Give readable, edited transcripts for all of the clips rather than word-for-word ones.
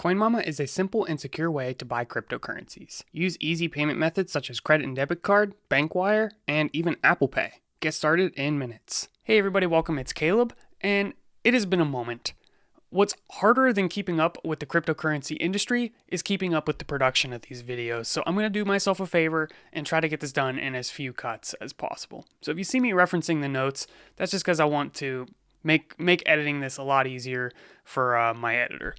CoinMama is a simple and secure way to buy cryptocurrencies. Use easy payment methods such as credit and debit card, bank wire, and even Apple Pay. Get started in minutes. Hey everybody, welcome. It's Caleb, and it has been a moment. What's harder than keeping up with the cryptocurrency industry is keeping up with the production of these videos. So I'm going to do myself a favor and try to get this done in as few cuts as possible. So if you see me referencing the notes, that's just because I want to make editing this a lot easier for my editor.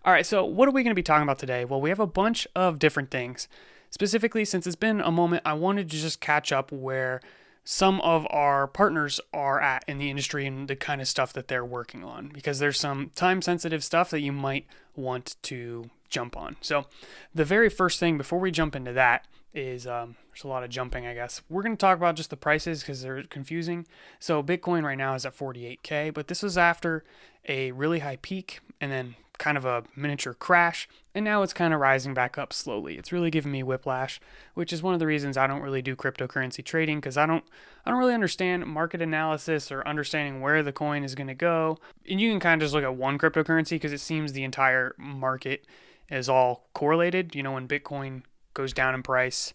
All right, so what are we going to be talking about today? Well, we have a bunch of different things. Specifically, since it's been a moment, I wanted to just catch up where some of our partners are at in the industry and the kind of stuff that they're working on, because there's some time-sensitive stuff that you might want to jump on. So the very first thing before we jump into that is there's a lot of jumping, I guess. We're going to talk about just the prices because they're confusing. So Bitcoin right now is at 48K, but this was after a really high peak and then kind of a miniature crash, and now it's kind of rising back up slowly. It's really giving me whiplash, which is one of the reasons I don't really do cryptocurrency trading, because I don't really understand market analysis or understanding where the coin is going to go. And you can kind of just look at one cryptocurrency because it seems the entire market is all correlated. You know, when Bitcoin goes down in price,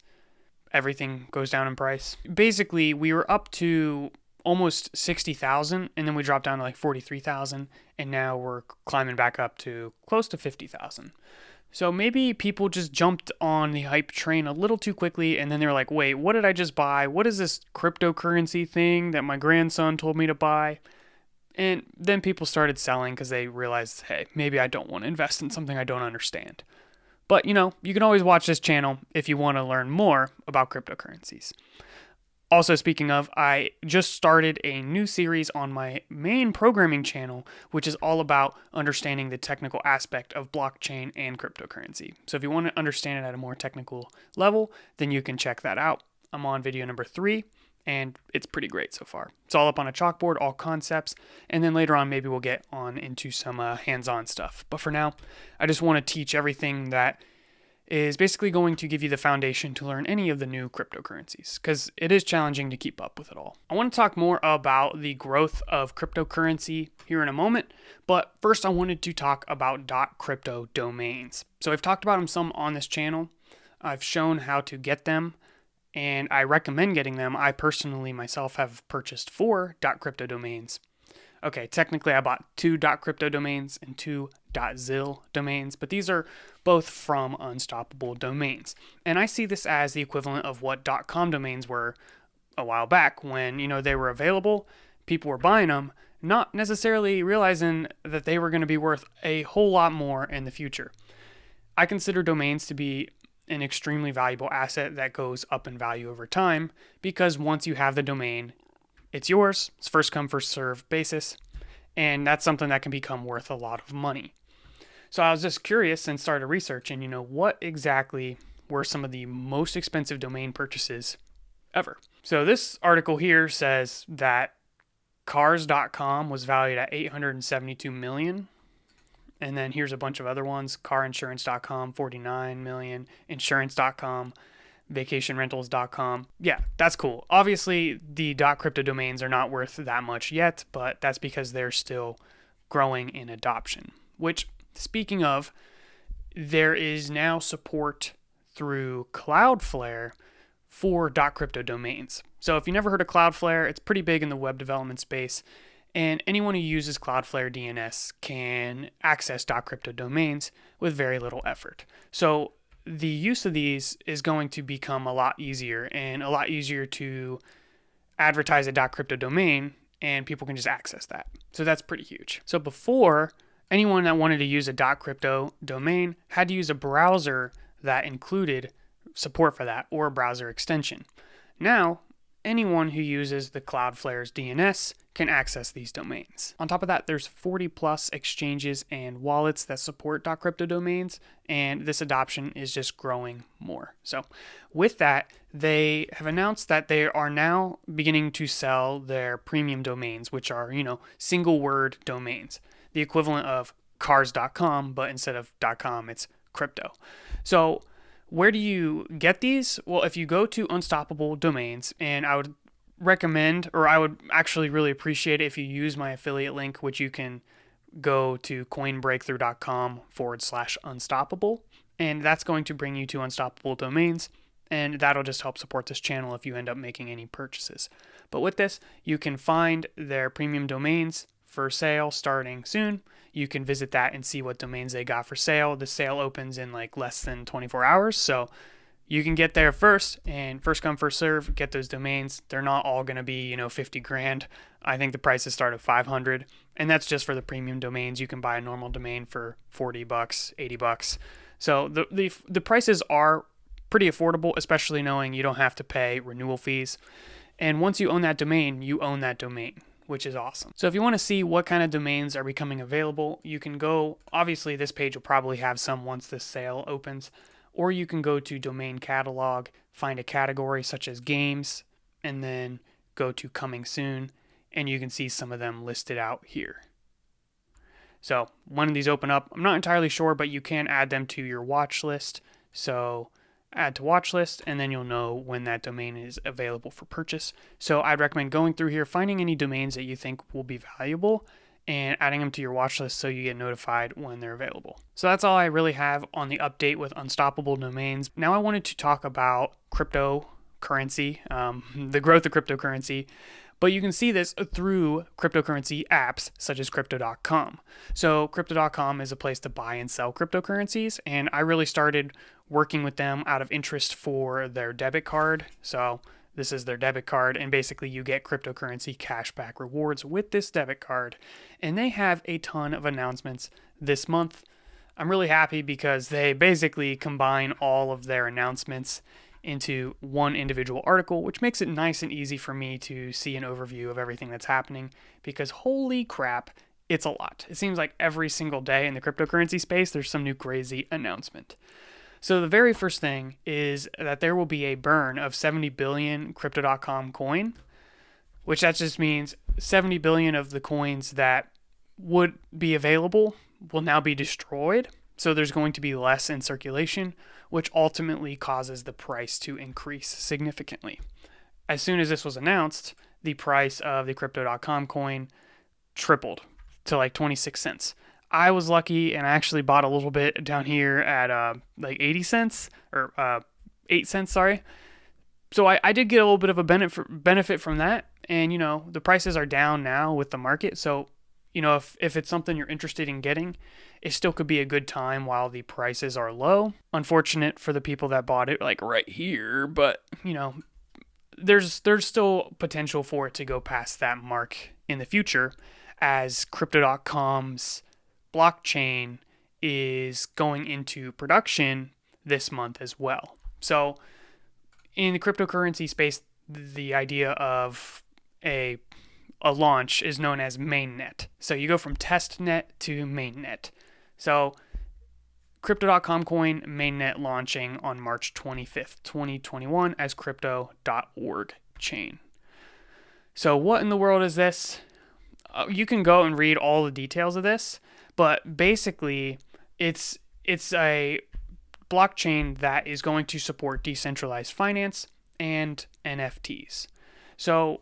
everything goes down in price. Basically, we were up to almost 60,000, and then we dropped down to like 43,000, and now we're climbing back up to close to 50,000. So maybe people just jumped on the hype train a little too quickly, and then they were like, wait, what did I just buy? What is this cryptocurrency thing that my grandson told me to buy? And then people started selling because they realized, hey, maybe I don't want to invest in something I don't understand. But, you know, you can always watch this channel if you want to learn more about cryptocurrencies. Also, speaking of, I just started a new series on my main programming channel, which is all about understanding the technical aspect of blockchain and cryptocurrency. So if you want to understand it at a more technical level, then you can check that out. I'm on video number 3, and it's pretty great so far. It's all up on a chalkboard, all concepts, and then later on maybe we'll get on into some hands-on stuff. But for now, I just want to teach everything that is basically going to give you the foundation to learn any of the new cryptocurrencies, because it is challenging to keep up with it all. I want to talk more about the growth of cryptocurrency here in a moment, but first I wanted to talk about .crypto domains. So I've talked about them some on this channel. I've shown how to get them, and I recommend getting them. I personally myself have purchased 4 .crypto domains. Okay, technically I bought 2 .crypto domains and 2 .zil domains, but these are both from Unstoppable Domains. And I see this as the equivalent of what .com domains were a while back when, you know, they were available, people were buying them, not necessarily realizing that they were going to be worth a whole lot more in the future. I consider domains to be an extremely valuable asset that goes up in value over time, because once you have the domain, it's yours. It's first come, first serve basis. And that's something that can become worth a lot of money. So I was just curious and started researching, you know, what exactly were some of the most expensive domain purchases ever. So this article here says that cars.com was valued at $872 million. And then here's a bunch of other ones. Carinsurance.com, $49 million. Insurance.com, vacationrentals.com. Yeah, that's cool. Obviously, the .crypto domains are not worth that much yet, but that's because they're still growing in adoption. Which, speaking of, there is now support through Cloudflare for .crypto domains. So if you never heard of Cloudflare, it's pretty big in the web development space, and anyone who uses Cloudflare DNS can access .crypto domains with very little effort. So the use of these is going to become a lot easier, and a lot easier to advertise a .crypto domain, and people can just access that. So that's pretty huge. So before, anyone that wanted to use a .crypto domain had to use a browser that included support for that, or a browser extension. Now, anyone who uses the Cloudflare's DNS can access these domains. On top of that, there's 40 plus exchanges and wallets that support .crypto domains, and this adoption is just growing more. So with that, they have announced that they are now beginning to sell their premium domains, which are, you know, single word domains, the equivalent of cars.com, but instead of .com, it's crypto. So where do you get these? Well, if you go to Unstoppable Domains, and I would recommend, or I would actually really appreciate it if you use my affiliate link, which you can go to coinbreakthrough.com/unstoppable, and that's going to bring you to Unstoppable Domains, and that'll just help support this channel if you end up making any purchases. But with this, you can find their premium domains for sale starting soon. You can visit that and see what domains they got for sale. The sale opens in like less than 24 hours, so you can get there first, and first come, first serve, get those domains. They're not all going to be, 50 grand. I think the prices start at 500, and that's just for the premium domains. You can buy a normal domain for $40, $80. So the prices are pretty affordable, especially knowing you don't have to pay renewal fees. And once you own that domain, you own that domain, which is awesome. So if you want to see what kind of domains are becoming available, you can go, obviously this page will probably have some once this sale opens, or you can go to Domain Catalog, find a category such as games, and then go to Coming Soon, and you can see some of them listed out here. So when these open up, I'm not entirely sure, but you can add them to your watch list. So add to watch list, and then you'll know when that domain is available for purchase. So I'd recommend going through here, finding any domains that you think will be valuable, and adding them to your watch list so you get notified when they're available. So that's all I really have on the update with Unstoppable Domains. Now I wanted to talk about cryptocurrency, the growth of cryptocurrency, but you can see this through cryptocurrency apps such as Crypto.com. So Crypto.com is a place to buy and sell cryptocurrencies, and I really started working with them out of interest for their debit card. So this is their debit card, and basically you get cryptocurrency cashback rewards with this debit card. And they have a ton of announcements this month. I'm really happy because they basically combine all of their announcements into one individual article, which makes it nice and easy for me to see an overview of everything that's happening, because holy crap, it's a lot. It seems like every single day in the cryptocurrency space, there's some new crazy announcement. So the very first thing is that there will be a burn of 70 billion Crypto.com coin, which that just means 70 billion of the coins that would be available will now be destroyed. So there's going to be less in circulation, which ultimately causes the price to increase significantly. As soon as this was announced, the price of the Crypto.com coin tripled to like 26 cents. I was lucky and I actually bought a little bit down here at like 80 cents or 8 cents, sorry. So I did get a little bit of a benefit from that. And, the prices are down now with the market. So, if it's something you're interested in getting, it still could be a good time while the prices are low. Unfortunate for the people that bought it like right here, but, there's still potential for it to go past that mark in the future as Crypto.com's blockchain is going into production this month as well. So in the cryptocurrency space, the idea of a launch is known as mainnet. So you go from testnet to mainnet. So Crypto.com coin mainnet launching on March 25th, 2021 as crypto.org chain. So what in the world is this? You can go and read all the details of this, but basically it's a blockchain that is going to support decentralized finance and NFTs. So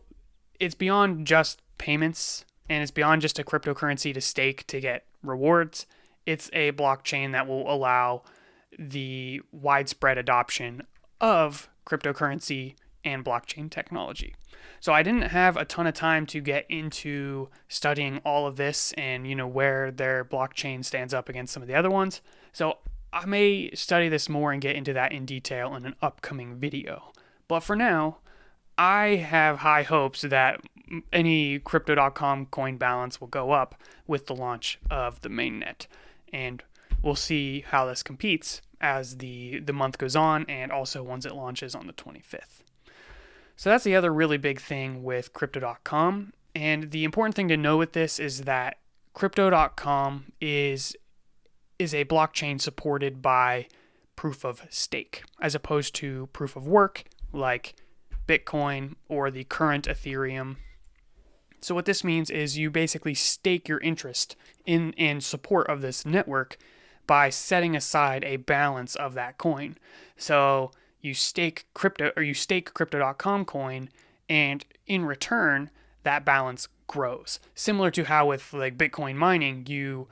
it's beyond just payments, and it's beyond just a cryptocurrency to stake to get rewards. It's a blockchain that will allow the widespread adoption of cryptocurrency and blockchain technology. So I didn't have a ton of time to get into studying all of this and, where their blockchain stands up against some of the other ones. So I may study this more and get into that in detail in an upcoming video. But for now, I have high hopes that any Crypto.com coin balance will go up with the launch of the mainnet. And we'll see how this competes as the month goes on, and also once it launches on the 25th. So that's the other really big thing with Crypto.com. And the important thing to know with this is that Crypto.com is a blockchain supported by proof of stake, as opposed to proof of work like Bitcoin or the current Ethereum. So what this means is you basically stake your interest in support of this network by setting aside a balance of that coin. So you stake Crypto.com coin, and in return, that balance grows. Similar to how with like Bitcoin mining, you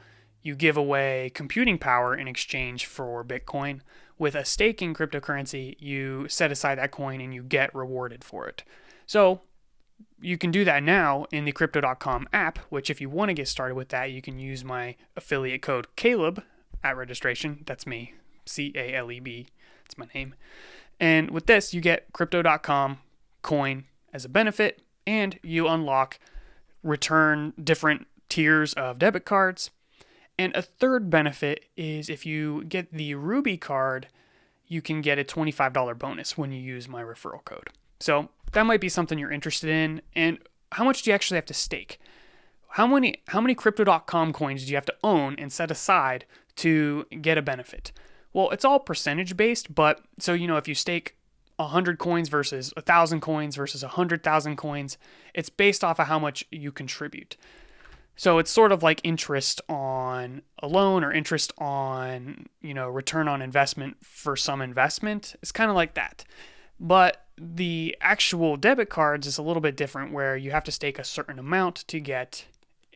give away computing power in exchange for Bitcoin. With a staking cryptocurrency, you set aside that coin and you get rewarded for it. So you can do that now in the Crypto.com app, which if you want to get started with that, you can use my affiliate code Caleb at registration. That's me, CALEB. That's my name. And with this, you get Crypto.com coin as a benefit, and you unlock return different tiers of debit cards. And a third benefit is if you get the Ruby card, you can get a $25 bonus when you use my referral code. So that might be something you're interested in. And how much do you actually have to stake? How many Crypto.com coins do you have to own and set aside to get a benefit? Well, it's all percentage based, but so, if you stake 100 coins versus 1,000 coins versus 100,000 coins, it's based off of how much you contribute. So it's sort of like interest on a loan or interest on, return on investment for some investment. It's kind of like that. But the actual debit cards is a little bit different, where you have to stake a certain amount to get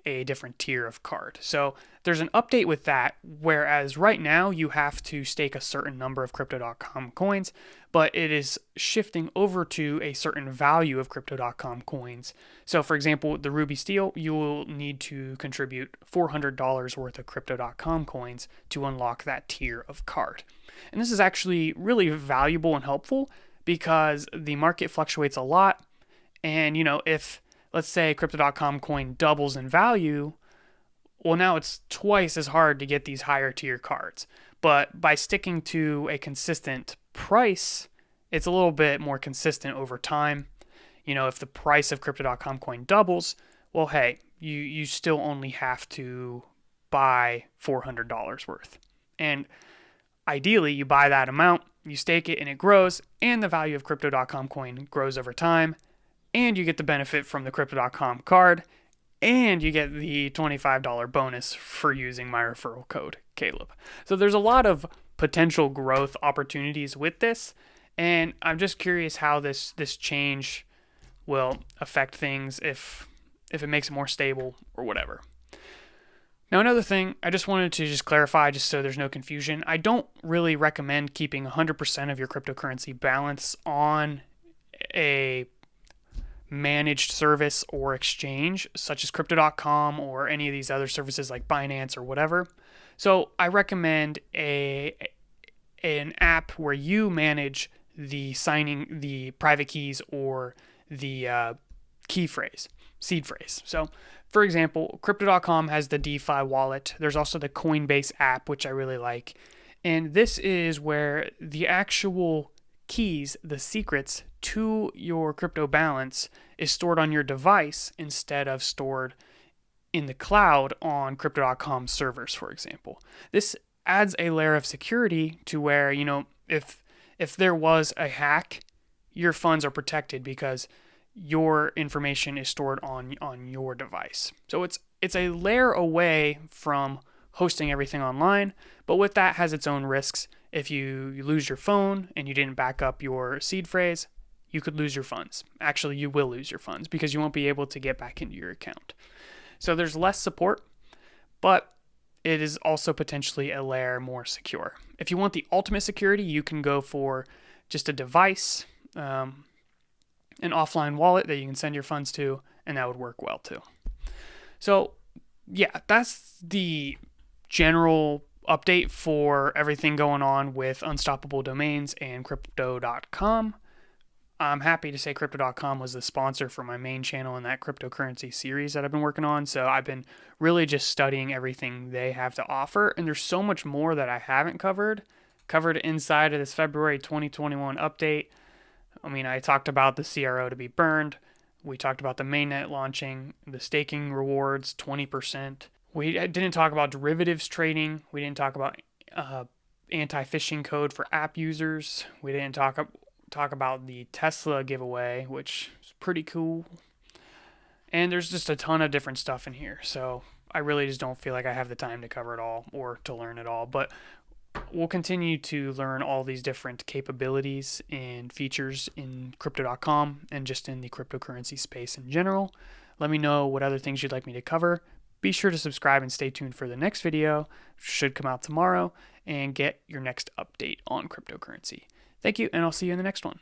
a different tier of card. So there's an update with that, whereas right now you have to stake a certain number of Crypto.com coins, but it is shifting over to a certain value of Crypto.com coins. So for example, the Ruby Steel, you will need to contribute $400 worth of Crypto.com coins to unlock that tier of card. And this is actually really valuable and helpful because the market fluctuates a lot. And, if let's say Crypto.com coin doubles in value, well, now it's twice as hard to get these higher tier cards. But by sticking to a consistent price, it's a little bit more consistent over time. If the price of Crypto.com coin doubles, well, hey, you still only have to buy $400 worth. And ideally, you buy that amount, you stake it, and it grows, and the value of Crypto.com coin grows over time, and you get the benefit from the Crypto.com card, and you get the $25 bonus for using my referral code, Caleb. So there's a lot of potential growth opportunities with this, and I'm just curious how this change will affect things, if it makes it more stable or whatever. Now, another thing, I just wanted to just clarify, just so there's no confusion, I don't really recommend keeping 100% of your cryptocurrency balance on a managed service or exchange, such as Crypto.com or any of these other services like Binance or whatever. So I recommend an app where you manage the signing, the private keys, or the key phrase, seed phrase. So for example, Crypto.com has the DeFi wallet. There's also the Coinbase app, which I really like. And this is where the actual keys, the secrets to your crypto balance, is stored on your device instead of stored in the cloud on Crypto.com servers, for example. This adds a layer of security to where, if there was a hack, your funds are protected because your information is stored on your device. So it's a layer away from hosting everything online, but with that has its own risks. If you lose your phone and you didn't back up your seed phrase, you could lose your funds. Actually, you will lose your funds because you won't be able to get back into your account. So there's less support, but it is also potentially a layer more secure. If you want the ultimate security, you can go for just a device, an offline wallet that you can send your funds to, and that would work well too. So yeah, that's the general update for everything going on with Unstoppable Domains and Crypto.com. I'm happy to say Crypto.com was the sponsor for my main channel in that cryptocurrency series that I've been working on. So I've been really just studying everything they have to offer. And there's so much more that I haven't covered inside of this February 2021 update. I talked about the CRO to be burned. We talked about the mainnet launching, the staking rewards, 20%. We didn't talk about derivatives trading. We didn't talk about anti-phishing code for app users. We didn't talk about the Tesla giveaway, which is pretty cool. And there's just a ton of different stuff in here. So I really just don't feel like I have the time to cover it all or to learn it all. But we'll continue to learn all these different capabilities and features in Crypto.com and just in the cryptocurrency space in general. Let me know what other things you'd like me to cover. Be sure to subscribe and stay tuned for the next video, which should come out tomorrow, and get your next update on cryptocurrency. Thank you, and I'll see you in the next one.